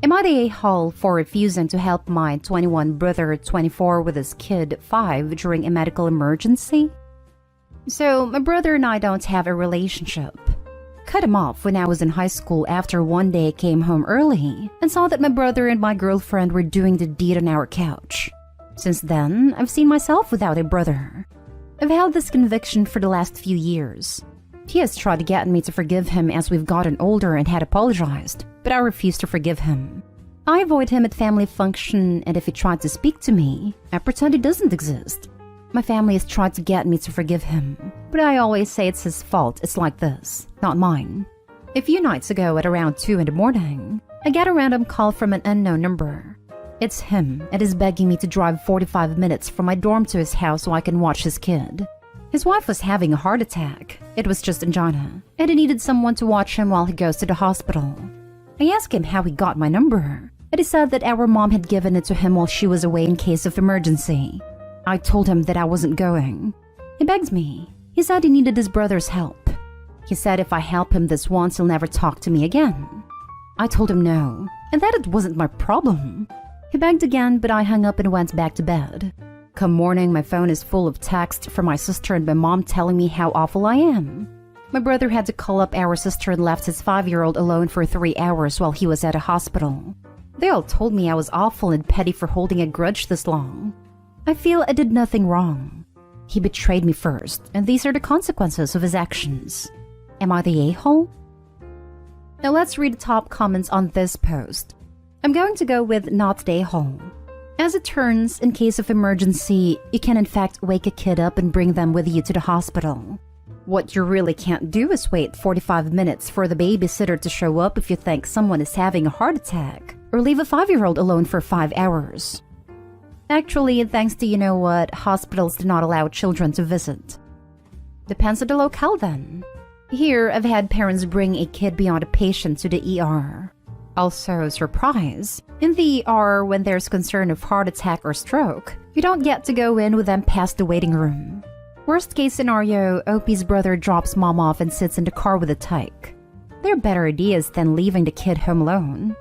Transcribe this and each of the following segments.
Am I the a-hole for refusing to help my 21 brother 24 with his kid 5 during a medical emergency? So, my brother and I don't have a relationship. Cut him off when I was in high school after one day I came home early and saw that my brother and my girlfriend were doing the deed on our couch. Since then, I've seen myself without a brother. I've held this conviction for the last few years. He has tried to get me to forgive him as we've gotten older and had apologized, but I refuse to forgive him. I avoid him at family function, and if he tried to speak to me, I pretend he doesn't exist. My family has tried to get me to forgive him, but I always say it's his fault. It's like this, not mine. A few nights ago at around 2 in the morning, I get a random call from an unknown number. It's him, and is begging me to drive 45 minutes from my dorm to his house so I can watch his kid. His wife was having a heart attack. It was just angina, and he needed someone to watch him while he goes to the hospital. I asked him how he got my number, and he said that our mom had given it to him while she was away in case of emergency. I told him that I wasn't going. He begged me. He said he needed his brother's help. He said if I help him this once, he'll never talk to me again. I told him no, and that it wasn't my problem. He begged again, but I hung up and went back to bed. Come morning, my phone is full of texts from my sister and my mom telling me how awful I am. My brother had to call up our sister and left his 5-year-old alone for 3 hours while he was at a hospital. They all told me I was awful and petty for holding a grudge this long. I feel I did nothing wrong. He betrayed me first, and these are the consequences of his actions. Am I the a-hole? Now let's read the top comments on this post. I'm going to go with not the a-hole. As it turns, in case of emergency, you can in fact wake a kid up and bring them with you to the hospital. What you really can't do is wait 45 minutes for the babysitter to show up if you think someone is having a heart attack, or leave a 5-year-old alone for 5 hours. Actually, thanks to you know what, hospitals do not allow children to visit. Depends on the locale then. Here, I've had parents bring a kid beyond a patient to the ER. Also, surprise, in the ER when there's concern of heart attack or stroke, you don't get to go in with them past the waiting room. Worst case scenario, OP's brother drops mom off and sits in the car with a tyke. There are better ideas than leaving the kid home alone.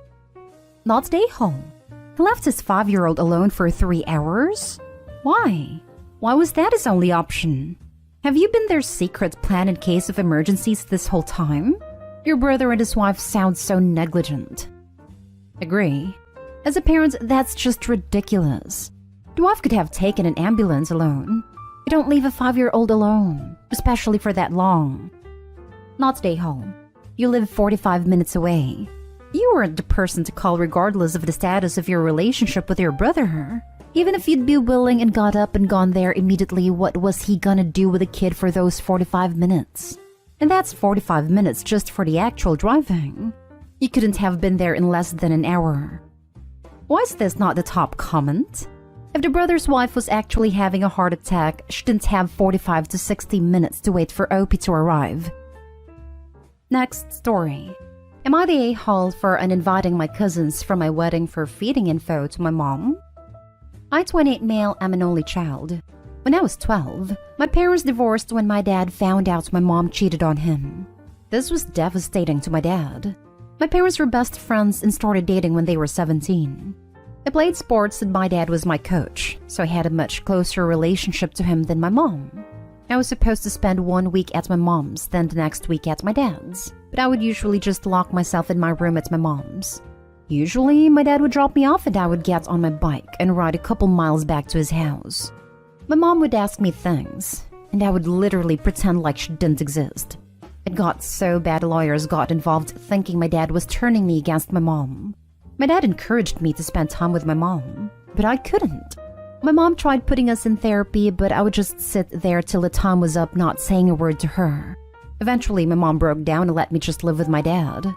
Not stay home. He left his 5-year-old alone for 3 hours? Why? Why was that his only option? Have you been their secret plan in case of emergencies this whole time? Your brother and his wife sound so negligent. Agree. As a parent, that's just ridiculous. The wife could have taken an ambulance alone. You don't leave a 5-year-old alone, especially for that long. Not stay home. You live 45 minutes away. You weren't the person to call regardless of the status of your relationship with your brother. Even if you'd be willing and got up and gone there immediately, what was he gonna do with a kid for those 45 minutes? And that's 45 minutes just for the actual driving. You couldn't have been there in less than an hour. Why is this not the top comment? If the brother's wife was actually having a heart attack, she didn't have 45 to 60 minutes to wait for OP to arrive. Next story. Am I the a-hole for uninviting my cousins from my wedding for feeding info to my mom? I, 28 male, am an only child. When I was 12, my parents divorced when my dad found out my mom cheated on him. This was devastating to my dad. My parents were best friends and started dating when they were 17. I played sports and my dad was my coach, so I had a much closer relationship to him than my mom. I was supposed to spend 1 week at my mom's, then the next week at my dad's, but I would usually just lock myself in my room at my mom's. Usually, my dad would drop me off and I would get on my bike and ride a couple miles back to his house. My mom would ask me things, and I would literally pretend like she didn't exist. It got so bad lawyers got involved thinking my dad was turning me against my mom. My dad encouraged me to spend time with my mom, but I couldn't. My mom tried putting us in therapy, but I would just sit there till the time was up not saying a word to her. Eventually, my mom broke down and let me just live with my dad.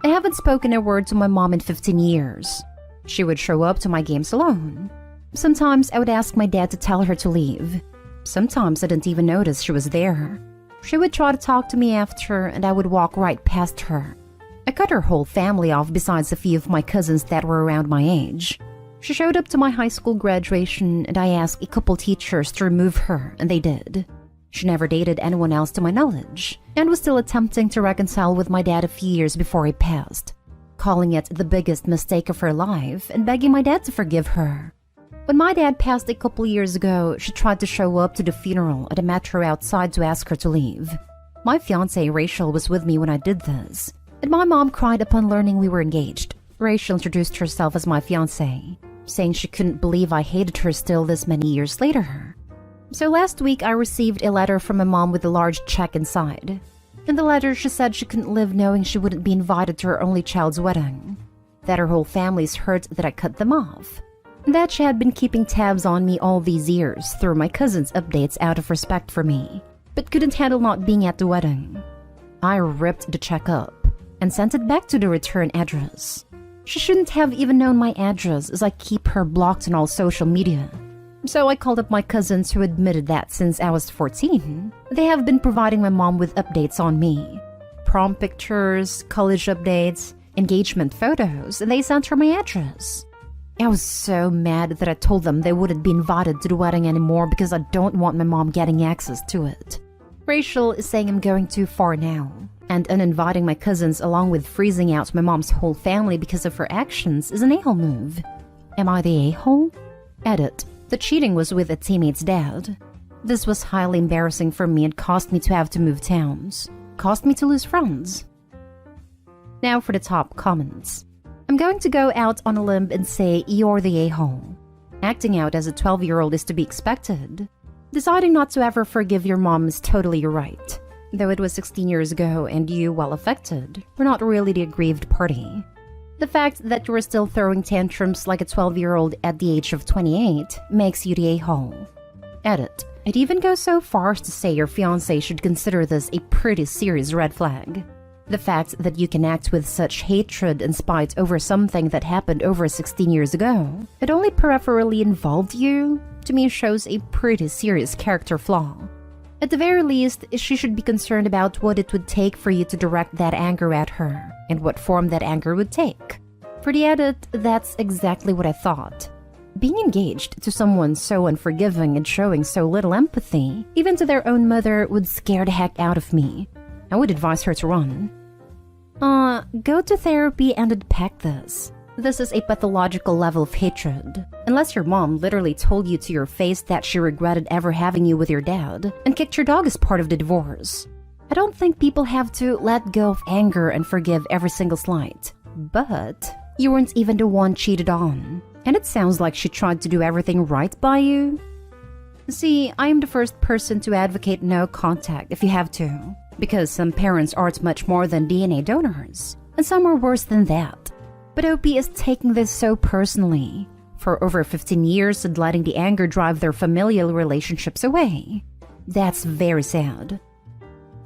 I haven't spoken a word to my mom in 15 years. She would show up to my games alone. Sometimes I would ask my dad to tell her to leave. Sometimes I didn't even notice she was there. She would try to talk to me after, and I would walk right past her. I cut her whole family off besides a few of my cousins that were around my age. She showed up to my high school graduation, and I asked a couple teachers to remove her, and they did. She never dated anyone else to my knowledge, and was still attempting to reconcile with my dad a few years before he passed. calling it the biggest mistake of her life and begging my dad to forgive her. When my dad passed a couple years ago, she tried to show up to the funeral at a metro outside to ask her to leave. My fiancée, Rachel, was with me when I did this, and my mom cried upon learning we were engaged. Rachel introduced herself as my fiancée, saying she couldn't believe I hated her still this many years later. So last week I received a letter from my mom with a large check inside. In the letter, she said she couldn't live knowing she wouldn't be invited to her only child's wedding, that her whole family's hurt that I cut them off, and that she had been keeping tabs on me all these years through my cousin's updates out of respect for me, but couldn't handle not being at the wedding. I ripped the check up and sent it back to the return address. She shouldn't have even known my address, as I keep her blocked on all social media. So I called up my cousins, who admitted that since I was 14, they have been providing my mom with updates on me. Prom pictures, college updates, engagement photos, and they sent her my address. I was so mad that I told them they wouldn't be invited to the wedding anymore because I don't want my mom getting access to it. Rachel is saying I'm going too far now, and uninviting my cousins along with freezing out my mom's whole family because of her actions is an a-hole move. Am I the a-hole? Edit. The cheating was with a teammate's dad. This was highly embarrassing for me and caused me to have to move towns. Caused me to lose friends. Now for the top comments. I'm going to go out on a limb and say you're the a-hole. Acting out as a 12-year-old is to be expected. Deciding not to ever forgive your mom is totally your right. Though it was 16 years ago and you, while affected, were not really the aggrieved party. The fact that you were still throwing tantrums like a 12-year-old at the age of 28 makes you the a-hole. Edit. I'd even go so far as to say your fiancé should consider this a pretty serious red flag. The fact that you can act with such hatred and spite over something that happened over 16 years ago, it only peripherally involved you, to me shows a pretty serious character flaw. At the very least, she should be concerned about what it would take for you to direct that anger at her, and what form that anger would take. For the edit, that's exactly what I thought. Being engaged to someone so unforgiving and showing so little empathy, even to their own mother, would scare the heck out of me. I would advise her to run. Go to therapy and unpack this. This is a pathological level of hatred. Unless your mom literally told you to your face that she regretted ever having you with your dad and kicked your dog as part of the divorce. I don't think people have to let go of anger and forgive every single slight. But you weren't even the one cheated on. And it sounds like she tried to do everything right by you. See, I am the first person to advocate no contact if you have to. Because some parents aren't much more than DNA donors. And some are worse than that. But OP is taking this so personally. For over 15 years and letting the anger drive their familial relationships away. That's very sad.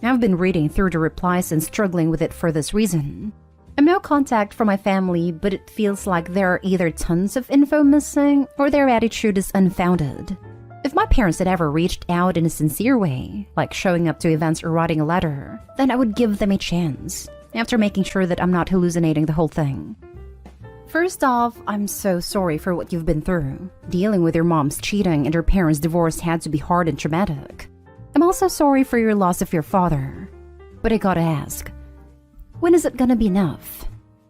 I've been reading through the replies and struggling with it for this reason. I'm no contact from my family, but it feels like there are either tons of info missing or their attitude is unfounded. If my parents had ever reached out in a sincere way, like showing up to events or writing a letter, then I would give them a chance, after making sure that I'm not hallucinating the whole thing. First off, I'm so sorry for what you've been through. Dealing with your mom's cheating and your parents' divorce had to be hard and traumatic. I'm also sorry for your loss of your father. But I gotta ask, when is it gonna be enough?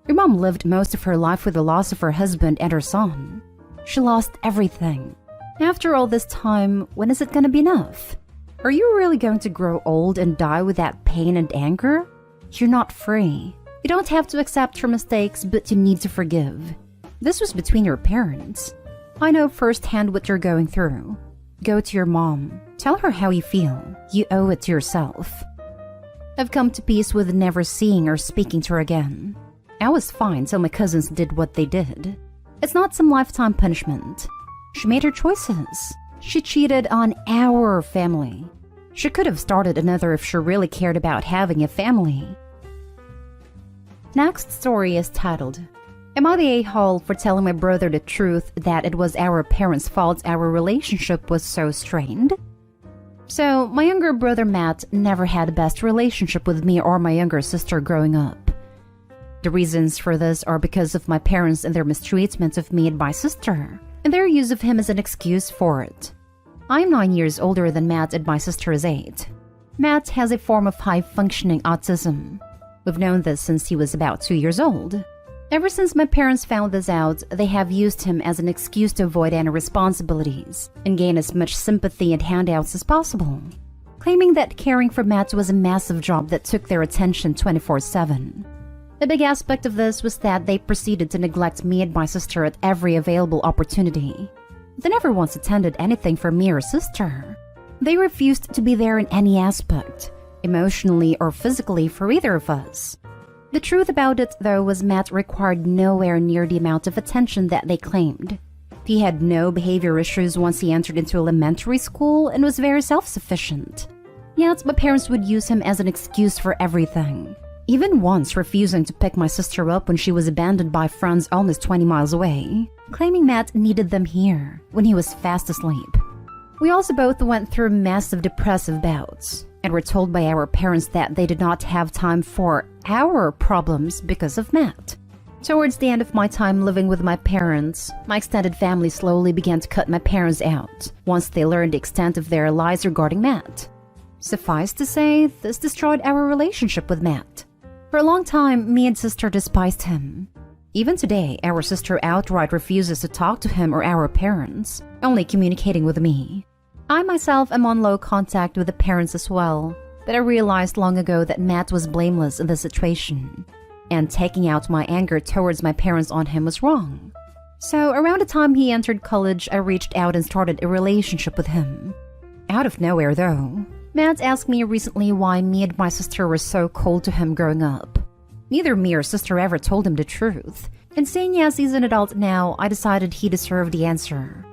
Your mom lived most of her life with the loss of her husband and her son. She lost everything. After all this time, when is it gonna be enough? Are you really going to grow old and die with that pain and anger? You're not free. You don't have to accept your mistakes, but you need to forgive. This was between your parents. I know firsthand what you're going through. Go to your mom. Tell her how you feel. You owe it to yourself. I've come to peace with never seeing or speaking to her again. I was fine till my cousins did what they did. It's not some lifetime punishment. She made her choices. She cheated on our family. She could have started another if she really cared about having a family. Next story is titled, Am I the a-hole for telling my brother the truth that it was our parents' fault our relationship was so strained? So, my younger brother Matt never had the best relationship with me or my younger sister growing up. The reasons for this are because of my parents and their mistreatment of me and my sister, and their use of him as an excuse for it. I am 9 years older than Matt and my sister is 8. Matt has a form of high-functioning autism. We've known this since he was about 2 years old. Ever since my parents found this out, they have used him as an excuse to avoid any responsibilities and gain as much sympathy and handouts as possible, claiming that caring for Matt was a massive job that took their attention 24/7. A big aspect of this was that they proceeded to neglect me and my sister at every available opportunity. They never once attended anything for me or sister. They refused to be there in any aspect, emotionally or physically, for either of us. The truth about it, though, was Matt required nowhere near the amount of attention that they claimed. He had no behavior issues once he entered into elementary school and was very self-sufficient. Yet, my parents would use him as an excuse for everything, even once refusing to pick my sister up when she was abandoned by friends almost 20 miles away, claiming Matt needed them here when he was fast asleep. We also both went through massive depressive bouts, and were told by our parents that they did not have time for our problems because of Matt. Towards the end of my time living with my parents, my extended family slowly began to cut my parents out once they learned the extent of their lies regarding Matt. Suffice to say, this destroyed our relationship with Matt. For a long time, me and sister despised him. Even today, our sister outright refuses to talk to him or our parents, only communicating with me. I myself am on low contact with the parents as well, but I realized long ago that Matt was blameless in the situation, and taking out my anger towards my parents on him was wrong. So around the time he entered college, I reached out and started a relationship with him. Out of nowhere though, Matt asked me recently why me and my sister were so cold to him growing up. Neither me or sister ever told him the truth, and seeing as he's an adult now, I decided he deserved the answer.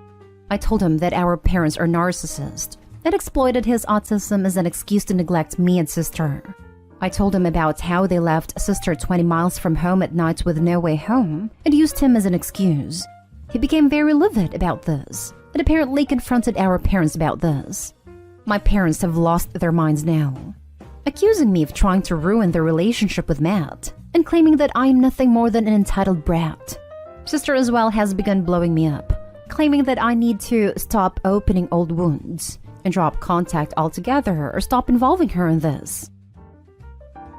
I told him that our parents are narcissists and exploited his autism as an excuse to neglect me and sister. I told him about how they left sister 20 miles from home at night with no way home and used him as an excuse. He became very livid about this and apparently confronted our parents about this. My parents have lost their minds now, accusing me of trying to ruin their relationship with Matt and claiming that I am nothing more than an entitled brat. Sister as well has begun blowing me up, claiming that I need to stop opening old wounds and drop contact altogether or stop involving her in this.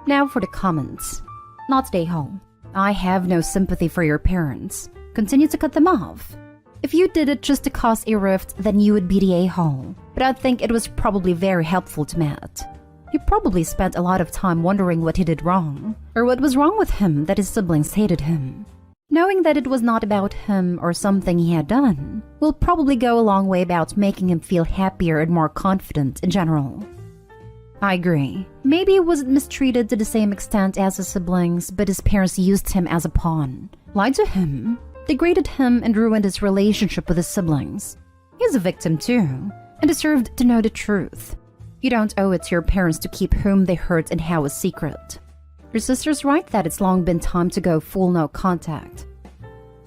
Now for the comments. Not a hole. I have no sympathy for your parents. Continue to cut them off. If you did it just to cause a rift, then you would be the a-hole. But I think it was probably very helpful to Matt. He probably spent a lot of time wondering what he did wrong, or what was wrong with him that his siblings hated him. Knowing that it was not about him or something he had done will probably go a long way about making him feel happier and more confident in general. I agree. Maybe he wasn't mistreated to the same extent as his siblings, but his parents used him as a pawn, lied to him, degraded him, and ruined his relationship with his siblings. He's a victim too, and deserved to know the truth. You don't owe it to your parents to keep whom they hurt and how a secret. Your sister's right that it's long been time to go full no contact.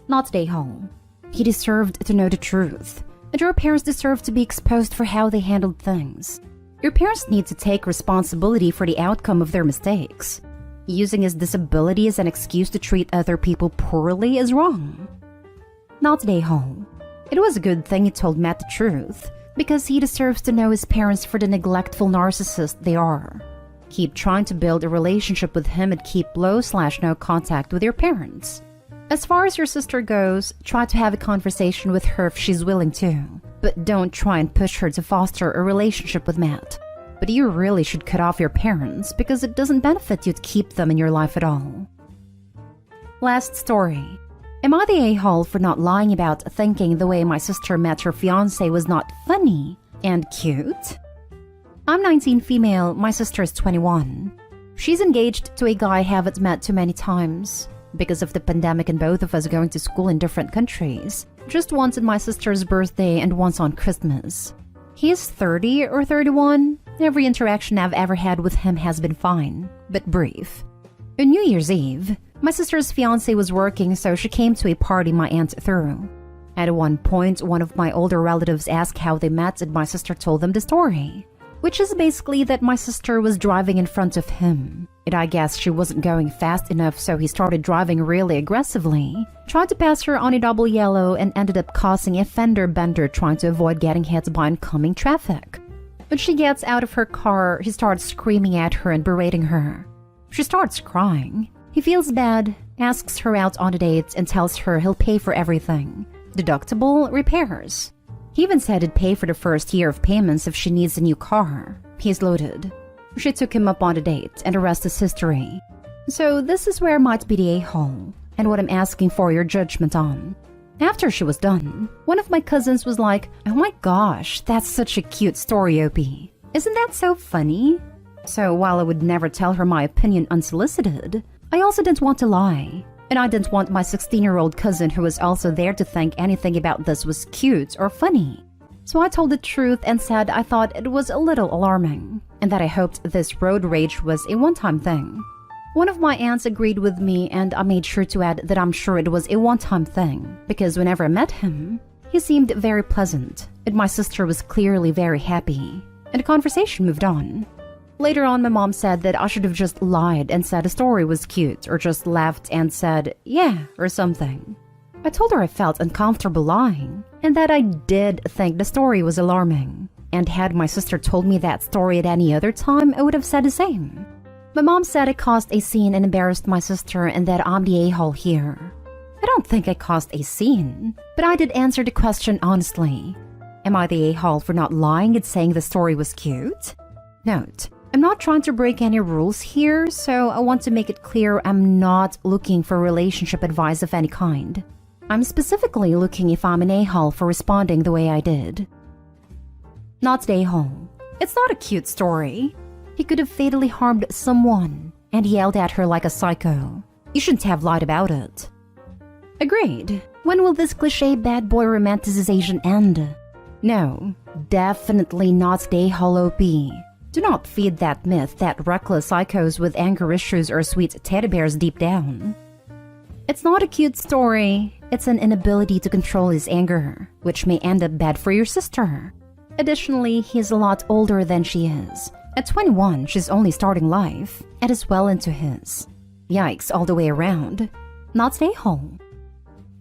Not a hole. He deserved to know the truth, and your parents deserve to be exposed for how they handled things. Your parents need to take responsibility for the outcome of their mistakes. Using his disability as an excuse to treat other people poorly is wrong. Not a hole. It was a good thing he told Matt the truth, because he deserves to know his parents for the neglectful narcissist they are. Keep trying to build a relationship with him and keep low/no contact with your parents. As far as your sister goes, try to have a conversation with her if she's willing to, but don't try and push her to foster a relationship with Matt. But you really should cut off your parents because it doesn't benefit you to keep them in your life at all. Last story. Am I the a-hole for not lying about thinking the way my sister met her fiancé was not funny and cute? I'm 19 female, my sister is 21. She's engaged to a guy I haven't met too many times because of the pandemic and both of us going to school in different countries. Just once on my sister's birthday and once on Christmas. He is 30 or 31. Every interaction I've ever had with him has been fine, but brief. On New Year's Eve, my sister's fiancé was working, so she came to a party my aunt threw. At one point, one of my older relatives asked how they met and my sister told them the story, which is basically that my sister was driving in front of him, and I guess she wasn't going fast enough, so he started driving really aggressively, tried to pass her on a double yellow, and ended up causing a fender bender trying to avoid getting hit by oncoming traffic. When she gets out of her car, he starts screaming at her and berating her. She starts crying. He feels bad, asks her out on a date and tells her he'll pay for everything. Deductible, repairs. He even said he'd pay for the first year of payments if she needs a new car. He's loaded. She took him up on a date, and the rest is history. So this is where might be the a-hole, and what I'm asking for your judgment on. After she was done, one of my cousins was like, "Oh my gosh, that's such a cute story, Opie. Isn't that so funny?" So while I would never tell her my opinion unsolicited, I also didn't want to lie. And I didn't want my 16-year-old cousin who was also there to think anything about this was cute or funny. So I told the truth and said I thought it was a little alarming, and that I hoped this road rage was a one-time thing. One of my aunts agreed with me, and I made sure to add that I'm sure it was a one-time thing, because whenever I met him, he seemed very pleasant, and my sister was clearly very happy, and the conversation moved on. Later on, my mom said that I should have just lied and said the story was cute, or just laughed and said, "yeah," or something. I told her I felt uncomfortable lying, and that I did think the story was alarming. And had my sister told me that story at any other time, I would have said the same. My mom said I caused a scene and embarrassed my sister, and that I'm the a-hole here. I don't think I caused a scene, but I did answer the question honestly. Am I the a-hole for not lying and saying the story was cute? Note, I'm not trying to break any rules here, so I want to make it clear I'm not looking for relationship advice of any kind. I'm specifically looking if I'm an a-hole for responding the way I did. Not the a-hole. It's not a cute story. He could have fatally harmed someone and yelled at her like a psycho. You shouldn't have lied about it. Agreed. When will this cliché bad boy romanticization end? No, definitely not the a-hole OP. Do not feed that myth that reckless psychos with anger issues are sweet teddy bears deep down. It's not a cute story, it's an inability to control his anger, which may end up bad for your sister. Additionally, he's a lot older than she is. At 21, she's only starting life, and is well into his. Yikes all the way around. Not the a-hole.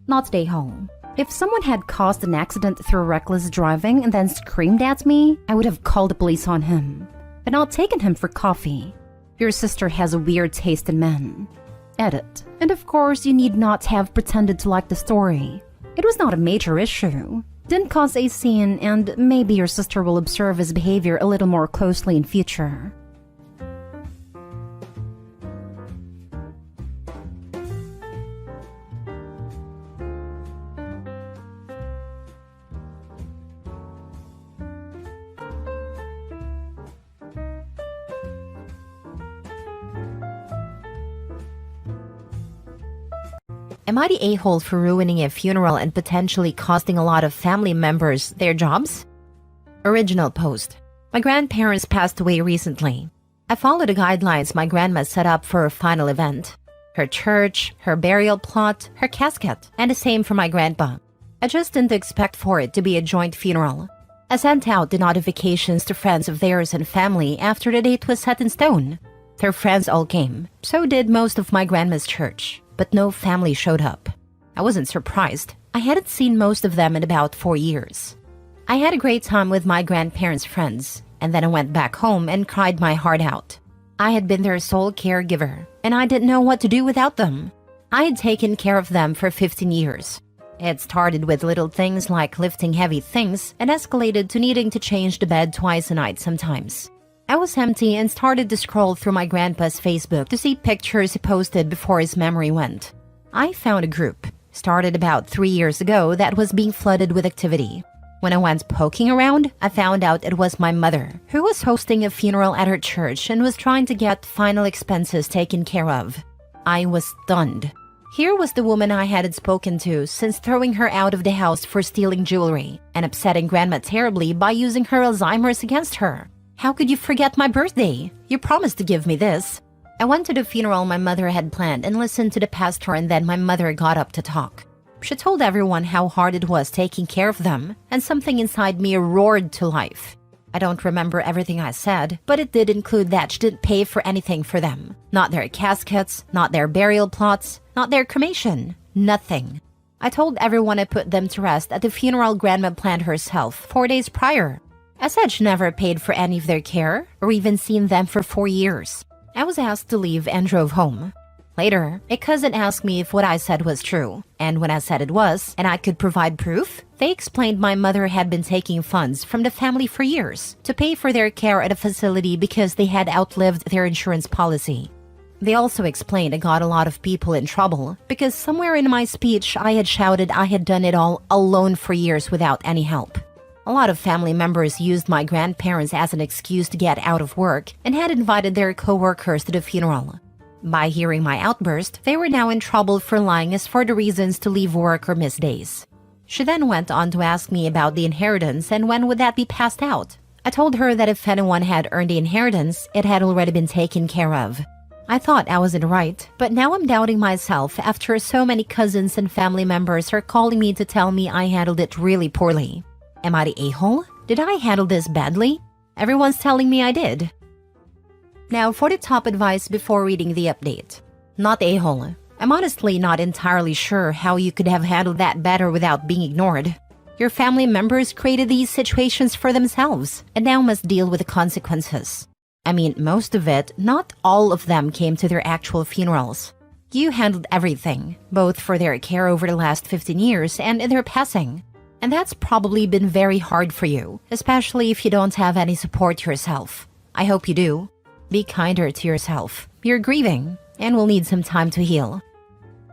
Not the a-hole. If someone had caused an accident through reckless driving and then screamed at me, I would have called the police on him. And not taken him for coffee. Your sister has a weird taste in men. Edit. And of course, you need not have pretended to like the story. It was not a major issue. Didn't cause a scene, and maybe your sister will observe his behavior a little more closely in future. Am I the a-hole for ruining a funeral and potentially costing a lot of family members their jobs? Original post. My grandparents passed away recently. I followed the guidelines my grandma set up for her final event. Her church, her burial plot, her casket, and the same for my grandpa. I just didn't expect for it to be a joint funeral. I sent out the notifications to friends of theirs and family after the date was set in stone. Their friends all came, so did most of my grandma's church. But no family showed up. I wasn't surprised. I hadn't seen most of them in about 4 years. I had a great time with my grandparents' friends, and then I went back home and cried my heart out. I had been their sole caregiver, and I didn't know what to do without them. I had taken care of them for 15 years. It started with little things like lifting heavy things and escalated to needing to change the bed twice a night sometimes. I was empty and started to scroll through my grandpa's Facebook to see pictures he posted before his memory went. I found a group, started about 3 years ago, that was being flooded with activity. When I went poking around, I found out it was my mother, who was hosting a funeral at her church and was trying to get final expenses taken care of. I was stunned. Here was the woman I hadn't spoken to since throwing her out of the house for stealing jewelry and upsetting Grandma terribly by using her Alzheimer's against her. How could you forget my birthday? You promised to give me this. I went to the funeral my mother had planned and listened to the pastor, and then my mother got up to talk. She told everyone how hard it was taking care of them, and something inside me roared to life. I don't remember everything I said, but it did include that she didn't pay for anything for them. Not their caskets, not their burial plots, not their cremation. Nothing. I told everyone I put them to rest at the funeral Grandma planned herself 4 days prior. I said she never paid for any of their care, or even seen them for 4 years. I was asked to leave and drove home. Later, a cousin asked me if what I said was true, and when I said it was, and I could provide proof, they explained my mother had been taking funds from the family for years to pay for their care at a facility because they had outlived their insurance policy. They also explained I got a lot of people in trouble because somewhere in my speech I had shouted I had done it all alone for years without any help. A lot of family members used my grandparents as an excuse to get out of work and had invited their co-workers to the funeral. By hearing my outburst, they were now in trouble for lying as for the reasons to leave work or miss days. She then went on to ask me about the inheritance and when would that be passed out. I told her that if anyone had earned the inheritance, it had already been taken care of. I thought I was in the right, but now I'm doubting myself after so many cousins and family members are calling me to tell me I handled it really poorly. Am I the a-hole? Did I handle this badly? Everyone's telling me I did. Now for the top advice before reading the update. Not a-hole. I'm honestly not entirely sure how you could have handled that better without being ignored. Your family members created these situations for themselves and now must deal with the consequences. I mean, most of it, not all of them came to their actual funerals. You handled everything, both for their care over the last 15 years and in their passing. And that's probably been very hard for you, especially if you don't have any support yourself. I hope you do. Be kinder to yourself. You're grieving and will need some time to heal.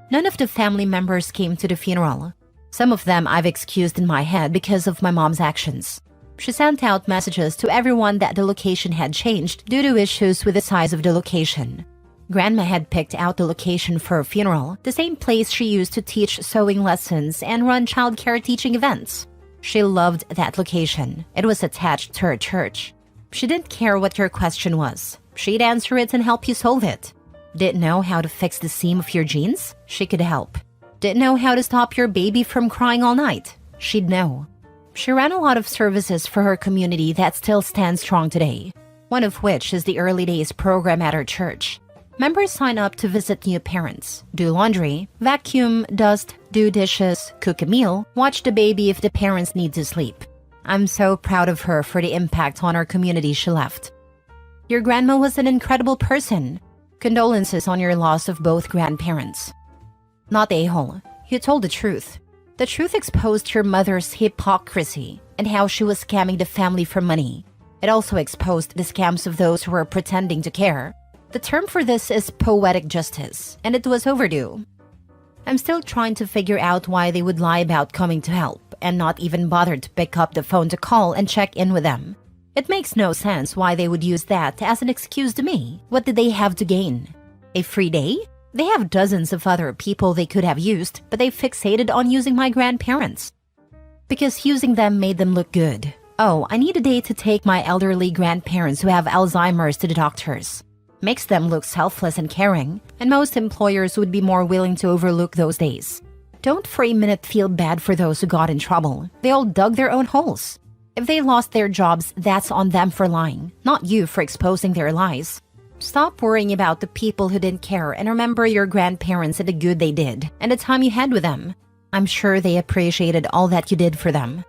None of the family members came to the funeral. Some of them I've excused in my head because of my mom's actions. She sent out messages to everyone that the location had changed due to issues with the size of the location. Grandma had picked out the location for her funeral, the same place she used to teach sewing lessons and run childcare teaching events. She loved that location. It was attached to her church. She didn't care what your question was. She'd answer it and help you solve it. Didn't know how to fix the seam of your jeans? She could help. Didn't know how to stop your baby from crying all night? She'd know. She ran a lot of services for her community that still stand strong today, one of which is the Early Days program at her church. Members sign up to visit new parents, do laundry, vacuum, dust, do dishes, cook a meal, watch the baby if the parents need to sleep. I'm so proud of her for the impact on our community she left. Your grandma was an incredible person. Condolences on your loss of both grandparents. Not a-hole. You told the truth. The truth exposed your mother's hypocrisy and how she was scamming the family for money. It also exposed the scams of those who were pretending to care. The term for this is poetic justice, and it was overdue. I'm still trying to figure out why they would lie about coming to help and not even bother to pick up the phone to call and check in with them. It makes no sense why they would use that as an excuse to me. What did they have to gain? A free day? They have dozens of other people they could have used, but they fixated on using my grandparents. Because using them made them look good. Oh, I need a day to take my elderly grandparents who have Alzheimer's to the doctors. Makes them look selfless and caring, and most employers would be more willing to overlook those days. Don't for a minute feel bad for those who got in trouble. They all dug their own holes. If they lost their jobs, that's on them for lying, not you for exposing their lies. Stop worrying about the people who didn't care and remember your grandparents and the good they did and the time you had with them. I'm sure they appreciated all that you did for them.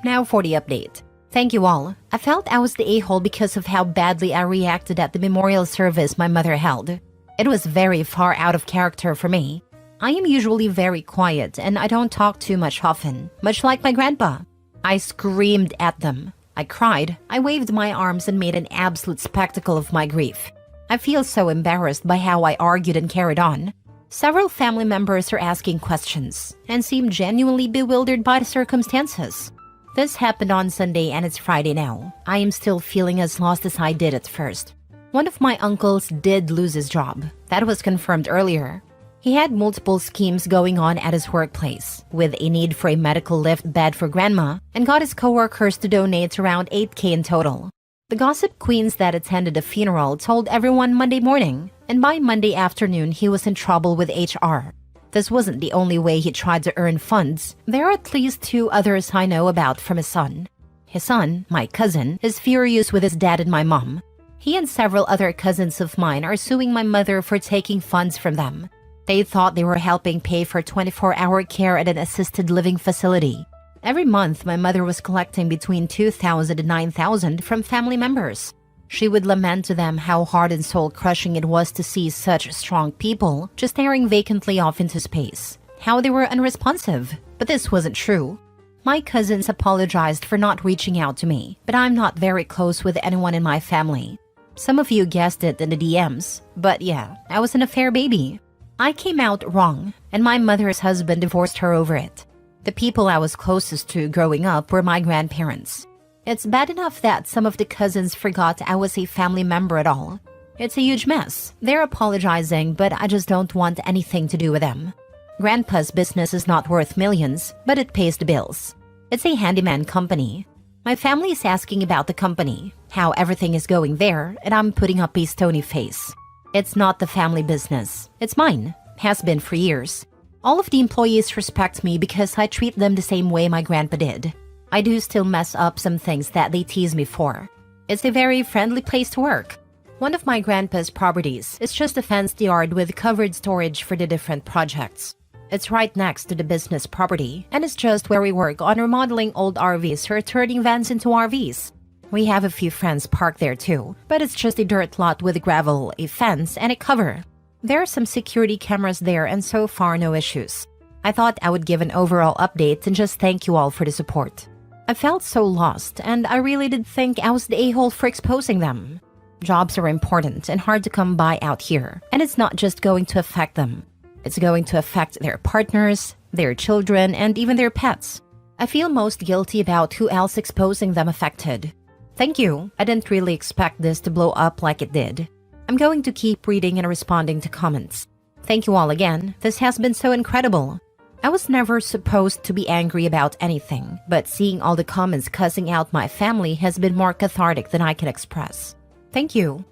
Now for the update. Thank you all. I felt I was the a-hole because of how badly I reacted at the memorial service my mother held. It was very far out of character for me. I am usually very quiet and I don't talk too much often, much like my grandpa. I screamed at them. I cried, I waved my arms and made an absolute spectacle of my grief. I feel so embarrassed by how I argued and carried on. Several family members are asking questions and seem genuinely bewildered by the circumstances. This happened on Sunday and it's Friday now. I am still feeling as lost as I did at first. One of my uncles did lose his job. That was confirmed earlier. He had multiple schemes going on at his workplace, with a need for a medical lift bed for grandma, and got his coworkers to donate around $8,000 in total. The gossip queens that attended the funeral told everyone Monday morning, and by Monday afternoon he was in trouble with HR. This wasn't the only way he tried to earn funds. There are at least 2 others I know about from his son. His son, my cousin, is furious with his dad and my mom. He and several other cousins of mine are suing my mother for taking funds from them. They thought they were helping pay for 24-hour care at an assisted living facility. Every month, my mother was collecting between $2,000 and $9,000 from family members. She would lament to them how hard and soul-crushing it was to see such strong people just staring vacantly off into space, how they were unresponsive. But this wasn't true. My cousins apologized for not reaching out to me, but I'm not very close with anyone in my family. Some of you guessed it in the DMs, but yeah, I was an affair baby. I came out wrong, and my mother's husband divorced her over it. The people I was closest to growing up were my grandparents. It's bad enough that some of the cousins forgot I was a family member at all. It's a huge mess. They're apologizing, but I just don't want anything to do with them. Grandpa's business is not worth millions, but it pays the bills. It's a handyman company. My family is asking about the company, how everything is going there, and I'm putting up a stony face. It's not the family business. It's mine. Has been for years. All of the employees respect me because I treat them the same way my grandpa did. I do still mess up some things that they tease me for. It's a very friendly place to work. One of my grandpa's properties is just a fenced yard with covered storage for the different projects. It's right next to the business property, and it's just where we work on remodeling old RVs or turning vans into RVs. We have a few friends parked there too, but it's just a dirt lot with gravel, a fence, and a cover. There are some security cameras there, and so far no issues. I thought I would give an overall update and just thank you all for the support. I felt so lost, and I really did think I was the a-hole for exposing them. Jobs are important and hard to come by out here, and it's not just going to affect them. It's going to affect their partners, their children, and even their pets. I feel most guilty about who else exposing them affected. Thank you. I didn't really expect this to blow up like it did. I'm going to keep reading and responding to comments. Thank you all again. This has been so incredible. I was never supposed to be angry about anything, but seeing all the comments cussing out my family has been more cathartic than I can express. Thank you.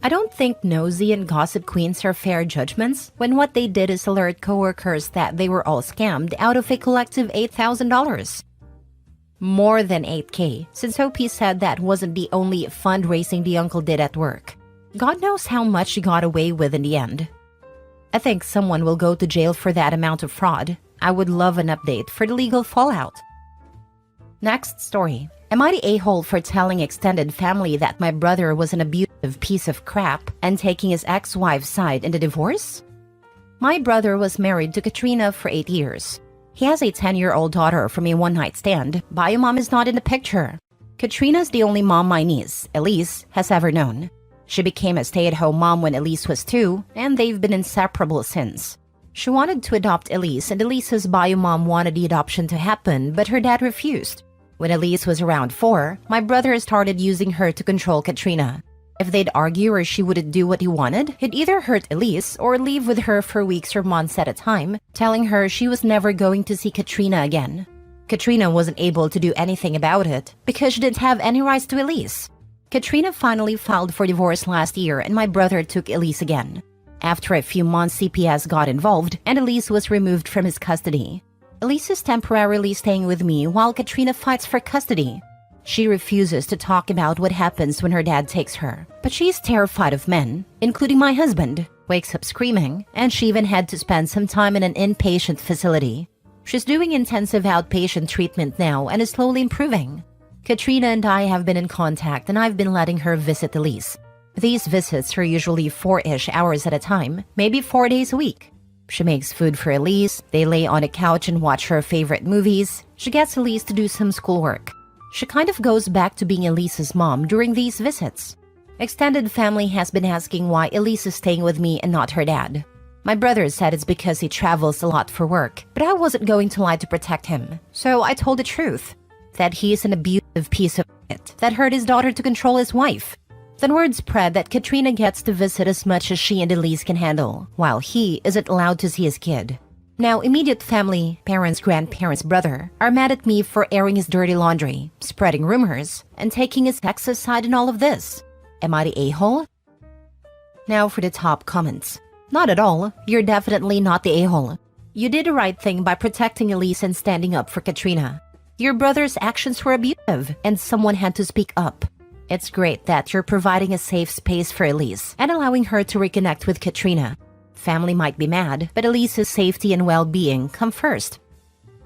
I don't think nosy and gossip queens are fair judgments when what they did is alert coworkers that they were all scammed out of a collective $8,000. More than 8K, since OP said that wasn't the only fundraising the uncle did at work. God knows how much she got away with in the end. I think someone will go to jail for that amount of fraud. I would love an update for the legal fallout. Next story. Am I the a-hole for telling extended family that my brother was an abusive piece of crap and taking his ex-wife's side in the divorce? My brother was married to Katrina for 8 years. He has a 10-year-old daughter from a one-night stand. Bio mom is not in the picture. Katrina's the only mom my niece, Elise, has ever known. She became a stay-at-home mom when Elise was 2, and they've been inseparable since. She wanted to adopt Elise, and Elise's bio mom wanted the adoption to happen, but her dad refused. When Elise was around 4, my brother started using her to control Katrina. If they'd argue or she wouldn't do what he wanted, he'd either hurt Elise or leave with her for weeks or months at a time, telling her she was never going to see Katrina again. Katrina wasn't able to do anything about it because she didn't have any rights to Elise. Katrina finally filed for divorce last year, and my brother took Elise again. After a few months, CPS got involved, and Elise was removed from his custody. Elise is temporarily staying with me while Katrina fights for custody. She refuses to talk about what happens when her dad takes her, but she's terrified of men, including my husband, wakes up screaming, and she even had to spend some time in an inpatient facility. She's doing intensive outpatient treatment now and is slowly improving. Katrina and I have been in contact, and I've been letting her visit Elise. These visits are usually 4-ish hours at a time, maybe 4 days a week. She makes food for Elise, they lay on a couch and watch her favorite movies. She gets Elise to do some schoolwork. She kind of goes back to being Elise's mom during these visits. Extended family has been asking why Elise is staying with me and not her dad. My brother said it's because he travels a lot for work, but I wasn't going to lie to protect him, so I told the truth. That he is an abusive piece of shit that hurt his daughter to control his wife. Then word spread that Katrina gets to visit as much as she and Elise can handle, while he isn't allowed to see his kid. Now, immediate family, parents, grandparents, brother, are mad at me for airing his dirty laundry, spreading rumors, and taking his sexist side in all of this. Am I the a-hole? Now for the top comments. Not at all. You're definitely not the a-hole. You did the right thing by protecting Elise and standing up for Katrina. Your brother's actions were abusive, and someone had to speak up. It's great that you're providing a safe space for Elise and allowing her to reconnect with Katrina. Family might be mad, but Elise's safety and well-being come first.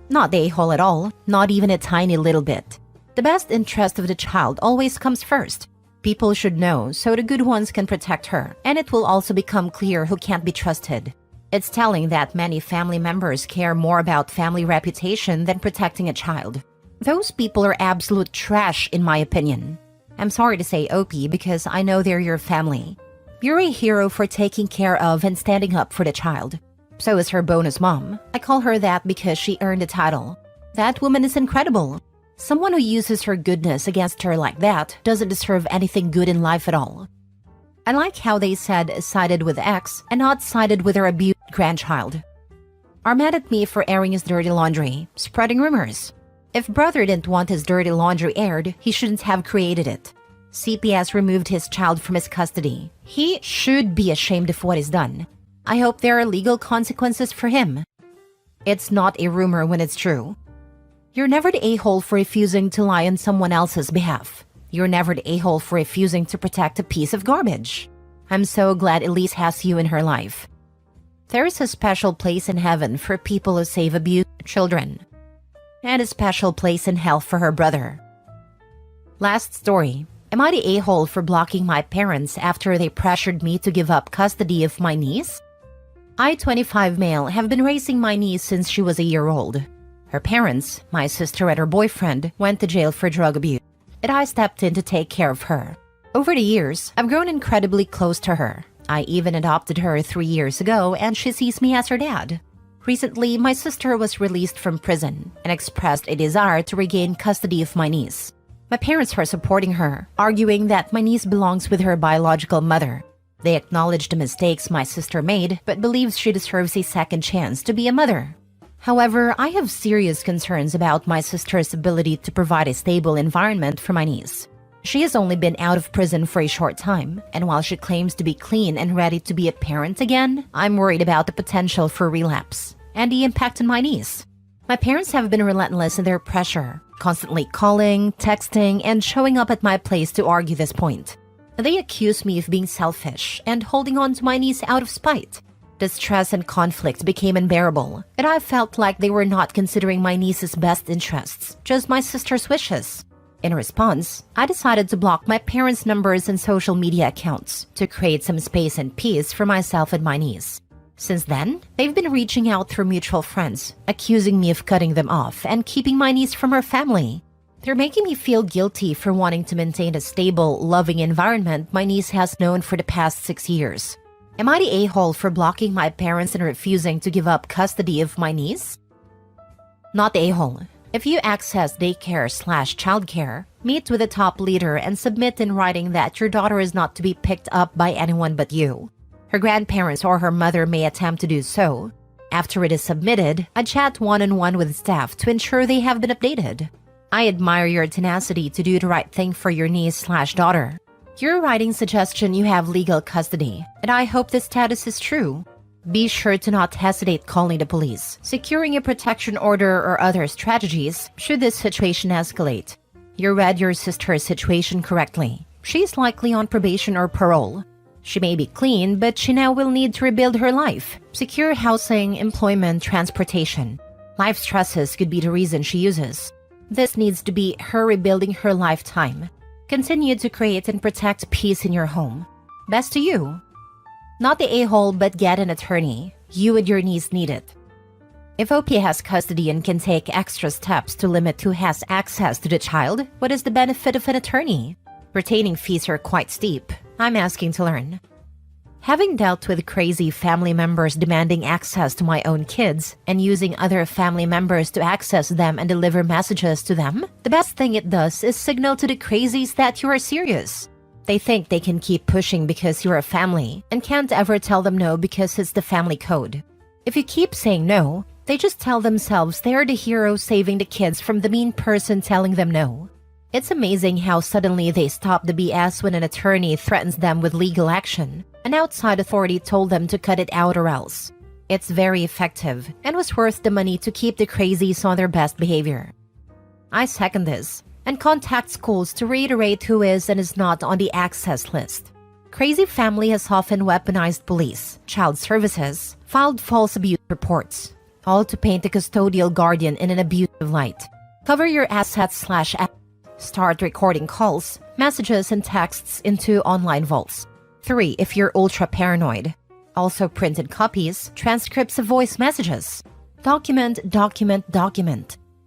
Not the a-hole at all, not even a tiny little bit. The best interest of the child always comes first. People should know so the good ones can protect her, and it will also become clear who can't be trusted. It's telling that many family members care more about family reputation than protecting a child. Those people are absolute trash in my opinion. I'm sorry to say OP because I know they're your family. You're a hero for taking care of and standing up for the child. So is her bonus mom. I call her that because she earned the title. That woman is incredible. Someone who uses her goodness against her like that doesn't deserve anything good in life at all. I like how they said sided with X and not sided with her abused grandchild. Are mad at me for airing his dirty laundry, spreading rumors. If brother didn't want his dirty laundry aired, he shouldn't have created it. CPS removed his child from his custody. He should be ashamed of what he's done. I hope there are legal consequences for him. It's not a rumor when it's true. You're never the a-hole for refusing to lie on someone else's behalf. You're never the a-hole for refusing to protect a piece of garbage. I'm so glad Elise has you in her life. There is a special place in heaven for people who save abused children. And a special place in hell for her brother. Last story. Am I the a-hole for blocking my parents after they pressured me to give up custody of my niece? I, 25 male, have been raising my niece since she was a year old. Her parents, my sister and her boyfriend, went to jail for drug abuse, and I stepped in to take care of her. Over the years, I've grown incredibly close to her. I even adopted her 3 years ago, and she sees me as her dad. Recently, my sister was released from prison and expressed a desire to regain custody of my niece. My parents are supporting her, arguing that my niece belongs with her biological mother. They acknowledge the mistakes my sister made, but believes she deserves a second chance to be a mother. However, I have serious concerns about my sister's ability to provide a stable environment for my niece. She has only been out of prison for a short time, and while she claims to be clean and ready to be a parent again, I'm worried about the potential for relapse and the impact on my niece. My parents have been relentless in their pressure, constantly calling, texting, and showing up at my place to argue this point. They accuse me of being selfish and holding on to my niece out of spite. The stress and conflict became unbearable, and I felt like they were not considering my niece's best interests, just my sister's wishes. In response, I decided to block my parents' numbers and social media accounts to create some space and peace for myself and my niece. Since then, they've been reaching out through mutual friends, accusing me of cutting them off and keeping my niece from her family. They're making me feel guilty for wanting to maintain a stable, loving environment my niece has known for the past 6 years. Am I the a-hole for blocking my parents and refusing to give up custody of my niece? Not the a-hole. If you access daycare/childcare, meet with a top leader and submit in writing that your daughter is not to be picked up by anyone but you. Her grandparents or her mother may attempt to do so. After it is submitted, I chat one-on-one with staff to ensure they have been updated. I admire your tenacity to do the right thing for your niece/daughter. You're writing suggestion you have legal custody, and I hope this status is true. Be sure to not hesitate calling the police, securing a protection order or other strategies should this situation escalate. You read your sister's situation correctly. She's likely on probation or parole. She may be clean, but she now will need to rebuild her life, secure housing, employment, transportation. Life stresses could be the reason she uses. This needs to be her rebuilding her lifetime. Continue to create and protect peace in your home. Best to you. Not the a-hole, but get an attorney. You and your niece need it. If OP has custody and can take extra steps to limit who has access to the child, what is the benefit of an attorney? Retaining fees are quite steep. I'm asking to learn. Having dealt with crazy family members demanding access to my own kids and using other family members to access them and deliver messages to them, the best thing it does is signal to the crazies that you are serious. They think they can keep pushing because you're a family and can't ever tell them no because it's the family code. If you keep saying no, they just tell themselves they're the hero saving the kids from the mean person telling them no. It's amazing how suddenly they stop the BS when an attorney threatens them with legal action. An outside authority told them to cut it out or else. It's very effective and was worth the money to keep the crazies on their best behavior. I second this and contact schools to reiterate who is and is not on the access list. Crazy family has often weaponized police, child services, filed false abuse reports, all to paint the custodial guardian in an abusive light. Cover your assets/assets. Start recording calls, messages, and texts into online vaults. 3. If you're ultra paranoid. Also printed copies, transcripts of voice messages. Document.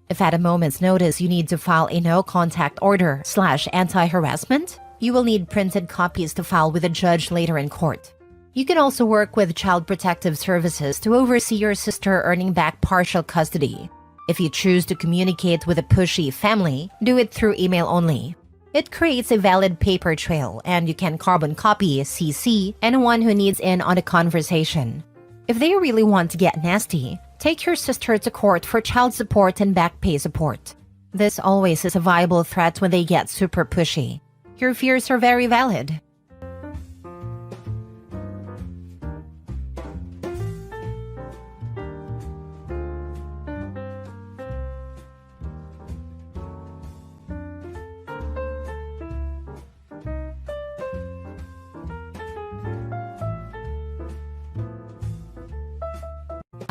If at a moment's notice you need to file a no-contact order / anti-harassment, you will need printed copies to file with a judge later in court. You can also work with Child Protective Services to oversee your sister earning back partial custody. If you choose to communicate with a pushy family, do it through email only. It creates a valid paper trail, and you can carbon copy, CC, anyone who needs in on a conversation. If they really want to get nasty, take your sister to court for child support and back pay support. This always is a viable threat when they get super pushy. Your fears are very valid.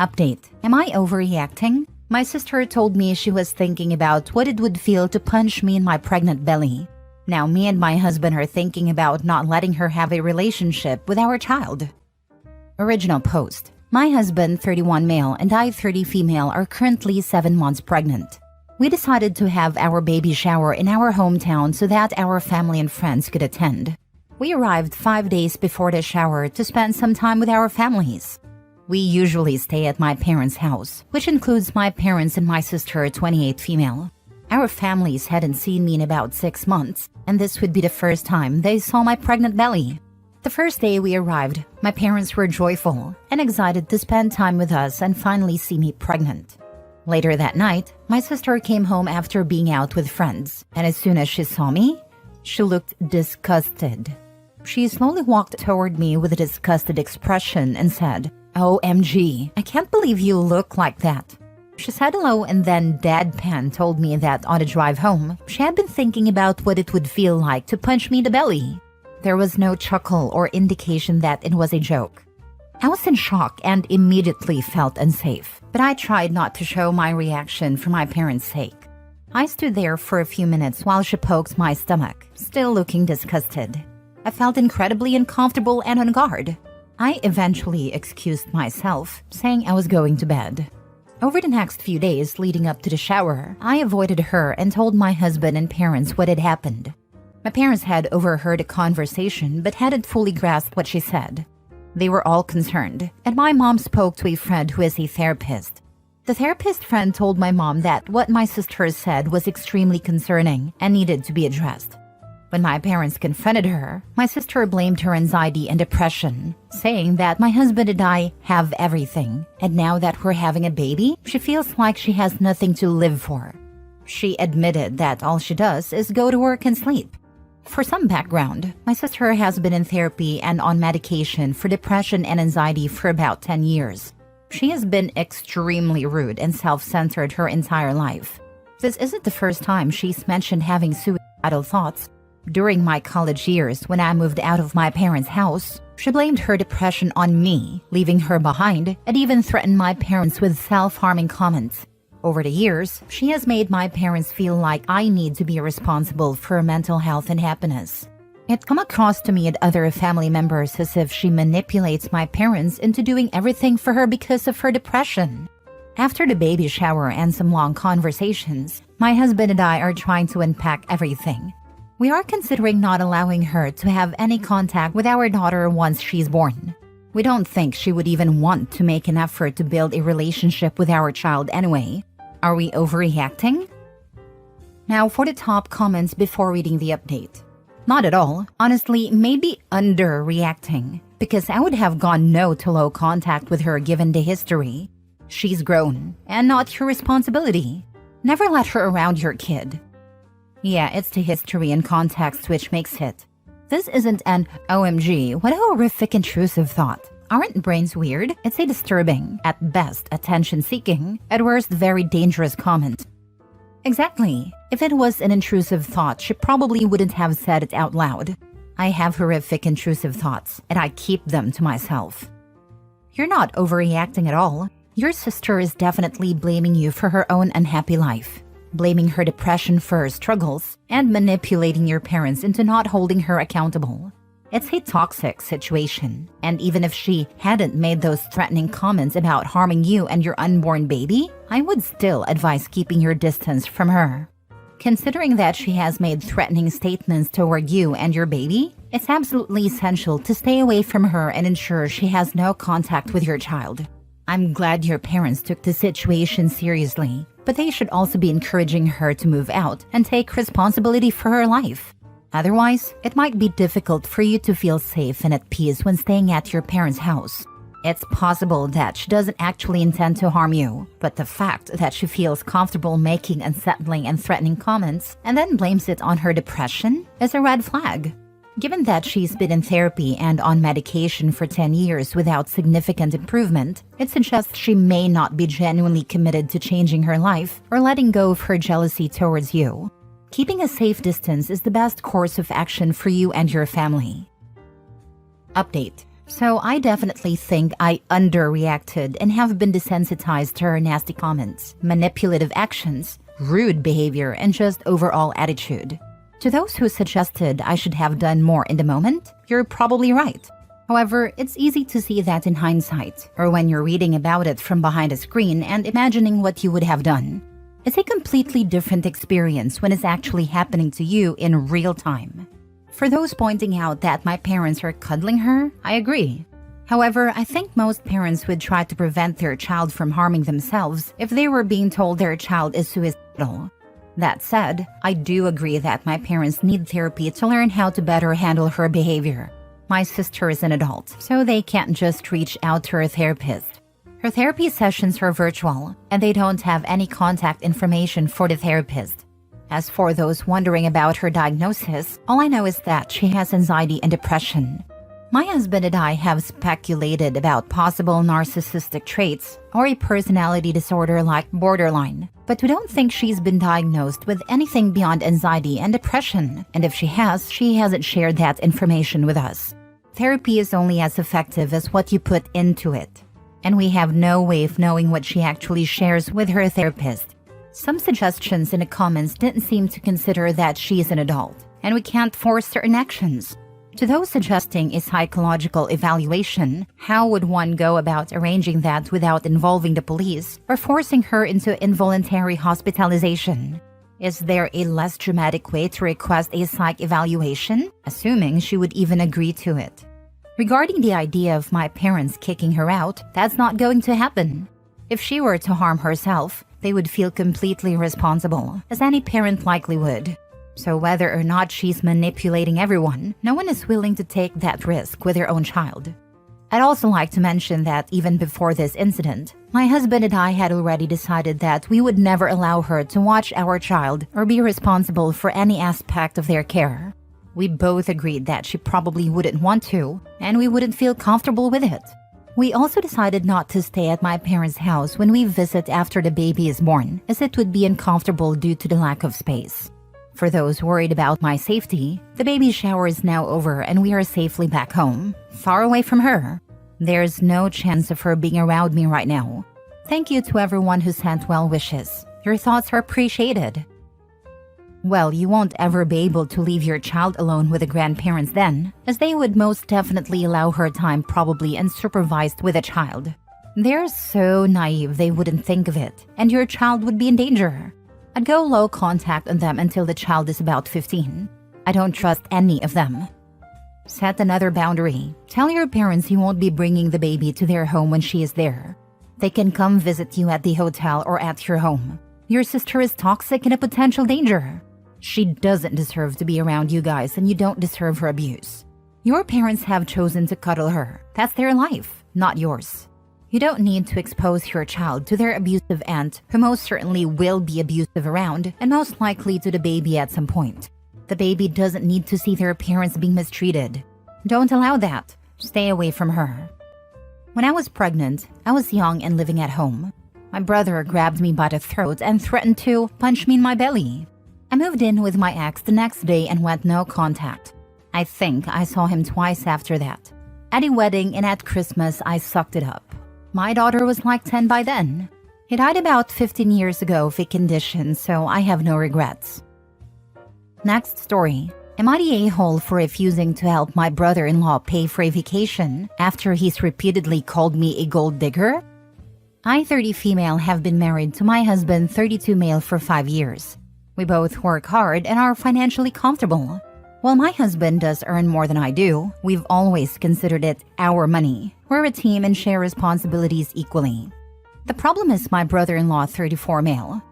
Update. Am I overreacting? My sister told me she was thinking about what it would feel to punch me in my pregnant belly. Now me and my husband are thinking about not letting her have a relationship with our child. Original post. My husband, 31 male, and I, 30 female, are currently 7 months pregnant. We decided to have our baby shower in our hometown so that our family and friends could attend. We arrived 5 days before the shower to spend some time with our families. We usually stay at my parents' house, which includes my parents and my sister, 28 female. Our families hadn't seen me in about 6 months, and this would be the first time they saw my pregnant belly. The first day we arrived, my parents were joyful and excited to spend time with us and finally see me pregnant. Later that night, my sister came home after being out with friends, and as soon as she saw me, she looked disgusted. She slowly walked toward me with a disgusted expression and said, "OMG, I can't believe you look like that." She said hello and then deadpan told me that on the drive home, she had been thinking about what it would feel like to punch me in the belly. There was no chuckle or indication that it was a joke. I was in shock and immediately felt unsafe, but I tried not to show my reaction for my parents' sake. I stood there for a few minutes while she poked my stomach, still looking disgusted. I felt incredibly uncomfortable and on guard. I eventually excused myself, saying I was going to bed. Over the next few days leading up to the shower, I avoided her and told my husband and parents what had happened. My parents had overheard a conversation but hadn't fully grasped what she said. They were all concerned, and my mom spoke to a friend who is a therapist. The therapist friend told my mom that what my sister said was extremely concerning and needed to be addressed. When my parents confronted her, my sister blamed her anxiety and depression, saying that my husband and I have everything, and now that we're having a baby, she feels like she has nothing to live for. She admitted that all she does is go to work and sleep. For some background, my sister has been in therapy and on medication for depression and anxiety for about 10 years. She has been extremely rude and self-centered her entire life. This isn't the first time she's mentioned having suicidal thoughts. During my college years, when I moved out of my parents' house, she blamed her depression on me, leaving her behind, and even threatened my parents with self-harming comments. Over the years, she has made my parents feel like I need to be responsible for her mental health and happiness. It come across to me and other family members as if she manipulates my parents into doing everything for her because of her depression. After the baby shower and some long conversations, my husband and I are trying to unpack everything. We are considering not allowing her to have any contact with our daughter once she's born. We don't think she would even want to make an effort to build a relationship with our child anyway. Are we overreacting? Now for the top comments before reading the update. Not at all. Honestly, maybe underreacting, because I would have gone no to low contact with her given the history. She's grown, and not your responsibility. Never let her around your kid. Yeah, it's the history and context which makes it. This isn't an OMG, what a horrific intrusive thought. Aren't brains weird? It's a disturbing, at best attention-seeking, at worst very dangerous comment. Exactly. If it was an intrusive thought, she probably wouldn't have said it out loud. I have horrific intrusive thoughts, and I keep them to myself. You're not overreacting at all. Your sister is definitely blaming you for her own unhappy life. blaming her depression for her struggles, and manipulating your parents into not holding her accountable. It's a toxic situation, and even if she hadn't made those threatening comments about harming you and your unborn baby, I would still advise keeping your distance from her. Considering that she has made threatening statements toward you and your baby, it's absolutely essential to stay away from her and ensure she has no contact with your child. I'm glad your parents took the situation seriously, but they should also be encouraging her to move out and take responsibility for her life. Otherwise, it might be difficult for you to feel safe and at peace when staying at your parents' house. It's possible that she doesn't actually intend to harm you, but the fact that she feels comfortable making unsettling and threatening comments and then blames it on her depression is a red flag. Given that she's been in therapy and on medication for 10 years without significant improvement, it suggests she may not be genuinely committed to changing her life or letting go of her jealousy towards you. Keeping a safe distance is the best course of action for you and your family. Update. So I definitely think I underreacted and have been desensitized to her nasty comments, manipulative actions, rude behavior, and just overall attitude. To those who suggested I should have done more in the moment, you're probably right. However, it's easy to see that in hindsight, or when you're reading about it from behind a screen and imagining what you would have done. It's a completely different experience when it's actually happening to you in real time. For those pointing out that my parents are cuddling her, I agree. However, I think most parents would try to prevent their child from harming themselves if they were being told their child is suicidal. That said, I do agree that my parents need therapy to learn how to better handle her behavior. My sister is an adult, so they can't just reach out to her therapist. Her therapy sessions are virtual, and they don't have any contact information for the therapist. As for those wondering about her diagnosis, all I know is that she has anxiety and depression. My husband and I have speculated about possible narcissistic traits or a personality disorder like borderline, but we don't think she's been diagnosed with anything beyond anxiety and depression, and if she hasn't shared that information with us. Therapy is only as effective as what you put into it, and we have no way of knowing what she actually shares with her therapist. Some suggestions in the comments didn't seem to consider that she is an adult, and we can't force certain actions. To those suggesting a psychological evaluation, how would one go about arranging that without involving the police or forcing her into involuntary hospitalization? Is there a less dramatic way to request a psych evaluation, assuming she would even agree to it? Regarding the idea of my parents kicking her out, that's not going to happen. If she were to harm herself, they would feel completely responsible, as any parent likely would. So whether or not she's manipulating everyone, no one is willing to take that risk with their own child. I'd also like to mention that even before this incident, my husband and I had already decided that we would never allow her to watch our child or be responsible for any aspect of their care. We both agreed that she probably wouldn't want to, and we wouldn't feel comfortable with it. We also decided not to stay at my parents' house when we visit after the baby is born, as it would be uncomfortable due to the lack of space. For those worried about my safety, the baby shower is now over and we are safely back home, far away from her. There's no chance of her being around me right now. Thank you to everyone who sent well wishes. Your thoughts are appreciated. Well, you won't ever be able to leave your child alone with the grandparents then, as they would most definitely allow her time probably unsupervised with a child. They're so naive they wouldn't think of it, and your child would be in danger. I'd go low contact on them until the child is about 15. I don't trust any of them. Set another boundary. Tell your parents you won't be bringing the baby to their home when she is there. They can come visit you at the hotel or at your home. Your sister is toxic and a potential danger. She doesn't deserve to be around you guys, and you don't deserve her abuse. Your parents have chosen to cuddle her. That's their life, not yours. You don't need to expose your child to their abusive aunt, who most certainly will be abusive around, and most likely to the baby at some point. The baby doesn't need to see their parents being mistreated. Don't allow that. Stay away from her. When I was pregnant, I was young and living at home. My brother grabbed me by the throat and threatened to punch me in my belly. I moved in with my ex the next day and went no contact. I think I saw him twice after that. At a wedding and at Christmas, I sucked it up. My daughter was like 10 by then. He died about 15 years ago of a condition, so I have no regrets. Next story. Am I the a-hole for refusing to help my brother-in-law pay for a vacation after he's repeatedly called me a gold digger? I, 30 female, have been married to my husband, 32 male, for 5 years. We both work hard and are financially comfortable. While my husband does earn more than I do, we've always considered it our money. We're a team and share responsibilities equally. The problem is my brother-in-law, 34 male.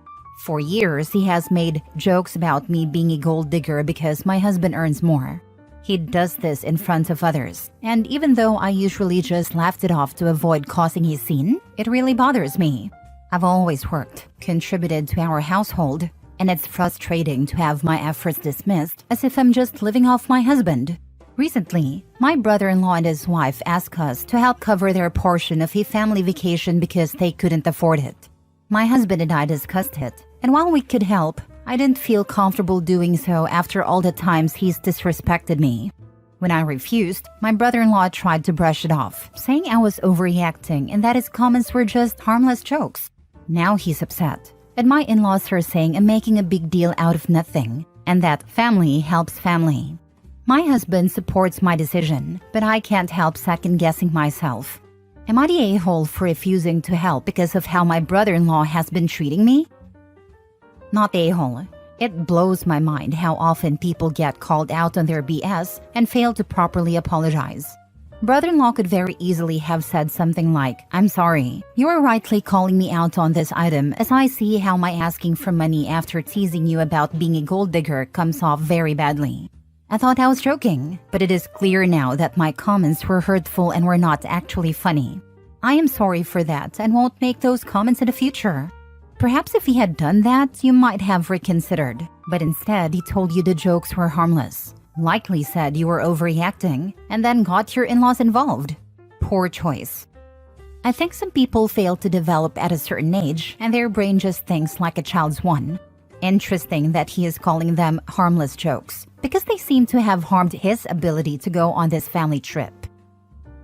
For years, he has made jokes about me being a gold digger because my husband earns more. He does this in front of others, and even though I usually just laughed it off to avoid causing a scene, it really bothers me. I've always worked, contributed to our household, and it's frustrating to have my efforts dismissed as if I'm just living off my husband. Recently, my brother-in-law and his wife asked us to help cover their portion of a family vacation because they couldn't afford it. My husband and I discussed it, and while we could help, I didn't feel comfortable doing so after all the times he's disrespected me. When I refused, my brother-in-law tried to brush it off, saying I was overreacting and that his comments were just harmless jokes. Now he's upset, and my in-laws are saying I'm making a big deal out of nothing, and that family helps family. My husband supports my decision, but I can't help second-guessing myself. Am I the a-hole for refusing to help because of how my brother-in-law has been treating me? Not the a-hole. It blows my mind how often people get called out on their BS and fail to properly apologize. Brother-in-law could very easily have said something like, "I'm sorry, you are rightly calling me out on this item as I see how my asking for money after teasing you about being a gold digger comes off very badly. I thought I was joking, but it is clear now that my comments were hurtful and were not actually funny. I am sorry for that and won't make those comments in the future." Perhaps if he had done that, you might have reconsidered. But instead, he told you the jokes were harmless. Likely said you were overreacting, and then got your in-laws involved. Poor choice. I think some people fail to develop at a certain age, and their brain just thinks like a child's one. Interesting that he is calling them harmless jokes, because they seem to have harmed his ability to go on this family trip.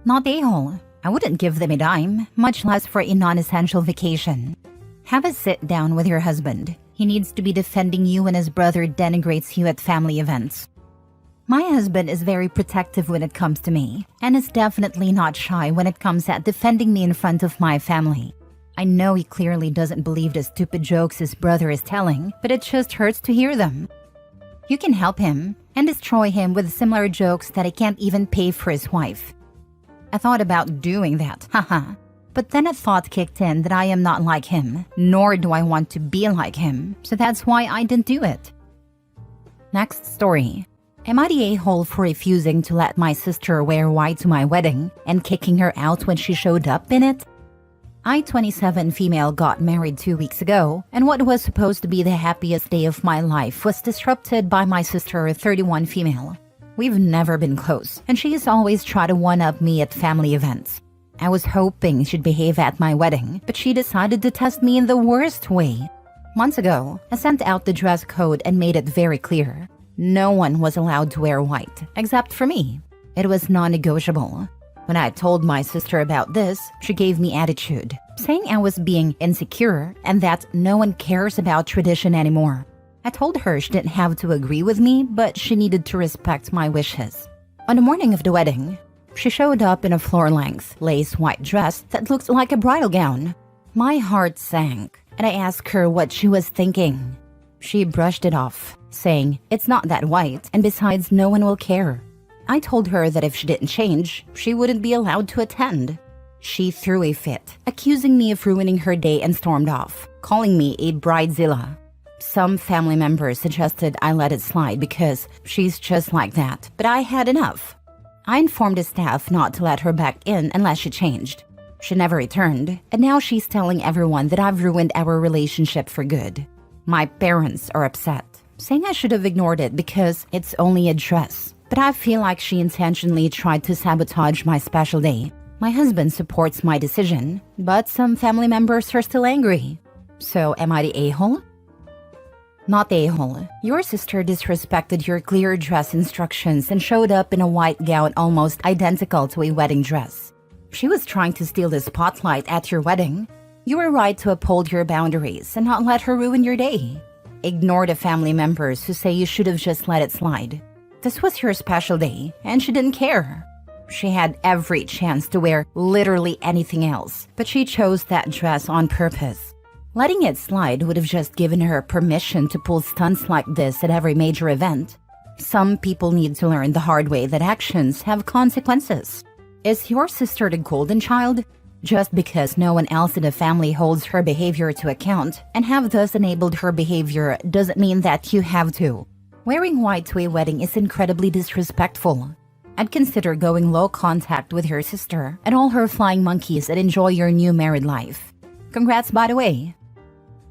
Not a-hole. I wouldn't give them a dime, much less for a non-essential vacation. Have a sit down with your husband. He needs to be defending you when his brother denigrates you at family events. My husband is very protective when it comes to me, and is definitely not shy when it comes at defending me in front of my family. I know he clearly doesn't believe the stupid jokes his brother is telling, but it just hurts to hear them. You can help him and destroy him with similar jokes that he can't even pay for his wife. I thought about doing that, haha. But then a thought kicked in that I am not like him, nor do I want to be like him, so that's why I didn't do it. Next story. Am I the a-hole for refusing to let my sister wear white to my wedding and kicking her out when she showed up in it? I, 27 female, got married 2 weeks ago, and what was supposed to be the happiest day of my life was disrupted by my sister, 31 female. We've never been close, and she has always tried to one-up me at family events. I was hoping she'd behave at my wedding, but she decided to test me in the worst way. Months ago, I sent out the dress code and made it very clear. No one was allowed to wear white, except for me. It was non-negotiable. When I told my sister about this, she gave me attitude, saying I was being insecure and that no one cares about tradition anymore. I told her she didn't have to agree with me, but she needed to respect my wishes. On the morning of the wedding, she showed up in a floor-length, lace white dress that looked like a bridal gown. My heart sank, and I asked her what she was thinking. She brushed it off, saying, "It's not that white, and besides, no one will care." I told her that if she didn't change, she wouldn't be allowed to attend. She threw a fit, accusing me of ruining her day and stormed off, calling me a bridezilla. Some family members suggested I let it slide because she's just like that, but I had enough. I informed the staff not to let her back in unless she changed. She never returned, and now she's telling everyone that I've ruined our relationship for good. My parents are upset, saying I should have ignored it because it's only a dress. But I feel like she intentionally tried to sabotage my special day. My husband supports my decision, but some family members are still angry. So am I the a-hole? Not the a-hole. Your sister disrespected your clear dress instructions and showed up in a white gown almost identical to a wedding dress. She was trying to steal the spotlight at your wedding. You were right to uphold your boundaries and not let her ruin your day. Ignore the family members who say you should have just let it slide. This was your special day, and she didn't care. She had every chance to wear literally anything else, but she chose that dress on purpose. Letting it slide would have just given her permission to pull stunts like this at every major event. Some people need to learn the hard way that actions have consequences. Is your sister the golden child? Just because no one else in the family holds her behavior to account and have thus enabled her behavior doesn't mean that you have to. Wearing white to a wedding is incredibly disrespectful. I'd consider going low contact with your sister and all her flying monkeys and enjoy your new married life. Congrats, by the way.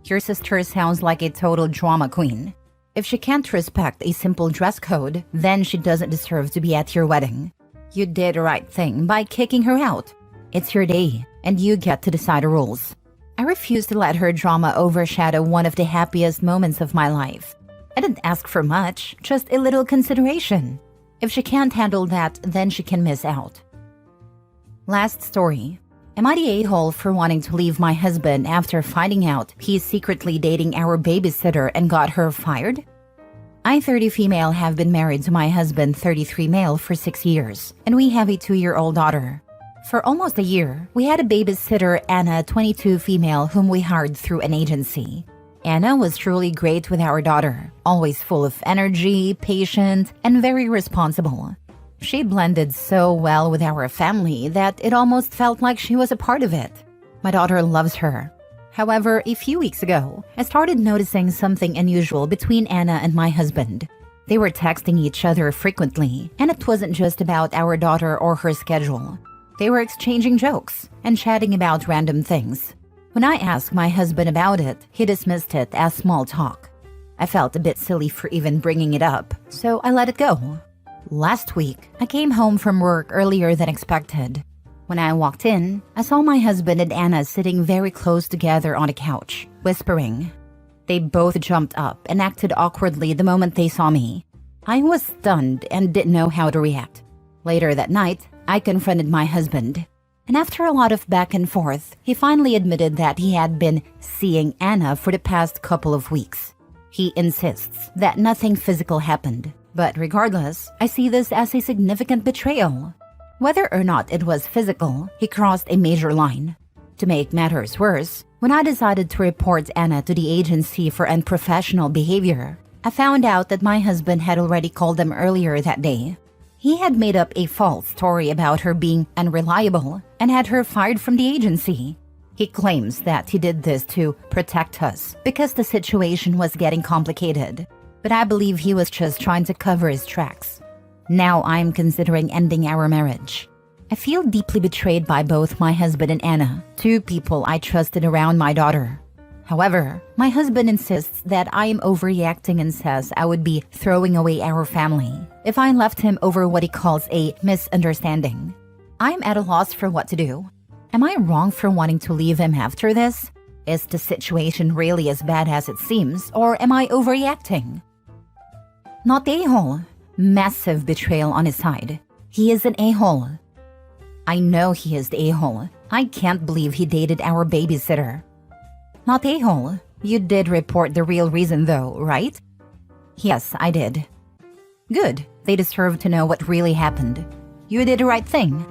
Your sister sounds like a total drama queen. If she can't respect a simple dress code, then she doesn't deserve to be at your wedding. You did the right thing by kicking her out. It's your day, and you get to decide the rules. I refuse to let her drama overshadow one of the happiest moments of my life. I didn't ask for much, just a little consideration. If she can't handle that, then she can miss out. Last story. Am I the a-hole for wanting to leave my husband after finding out he's secretly dating our babysitter and got her fired? I, 30 female, have been married to my husband, 33 male, for 6 years, and we have a 2-year-old daughter. For almost a year, we had a babysitter, Anna, 22 female, whom we hired through an agency. Anna was truly great with our daughter, always full of energy, patient, and very responsible. She blended so well with our family that it almost felt like she was a part of it. My daughter loves her. However, a few weeks ago, I started noticing something unusual between Anna and my husband. They were texting each other frequently, and it wasn't just about our daughter or her schedule. They were exchanging jokes and chatting about random things. When I asked my husband about it, he dismissed it as small talk. I felt a bit silly for even bringing it up, so I let it go. Last week, I came home from work earlier than expected. When I walked in, I saw my husband and Anna sitting very close together on a couch, whispering. They both jumped up and acted awkwardly the moment they saw me. I was stunned and didn't know how to react. Later that night, I confronted my husband, and after a lot of back and forth, he finally admitted that he had been seeing Anna for the past couple of weeks. He insists that nothing physical happened, but regardless, I see this as a significant betrayal. Whether or not it was physical, he crossed a major line. To make matters worse, when I decided to report Anna to the agency for unprofessional behavior, I found out that my husband had already called them earlier that day. He had made up a false story about her being unreliable and had her fired from the agency. He claims that he did this to protect us because the situation was getting complicated. But I believe he was just trying to cover his tracks. Now I'm considering ending our marriage. I feel deeply betrayed by both my husband and Anna, 2 people I trusted around my daughter. However, my husband insists that I am overreacting and says I would be throwing away our family if I left him over what he calls a misunderstanding. I'm at a loss for what to do. Am I wrong for wanting to leave him after this? Is the situation really as bad as it seems, or am I overreacting? Not the a-hole. Massive betrayal on his side. He is an a-hole. I know he is the a-hole. I can't believe he dated our babysitter. Not a-hole. You did report the real reason though, right? Yes, I did. Good. They deserve to know what really happened. You did the right thing.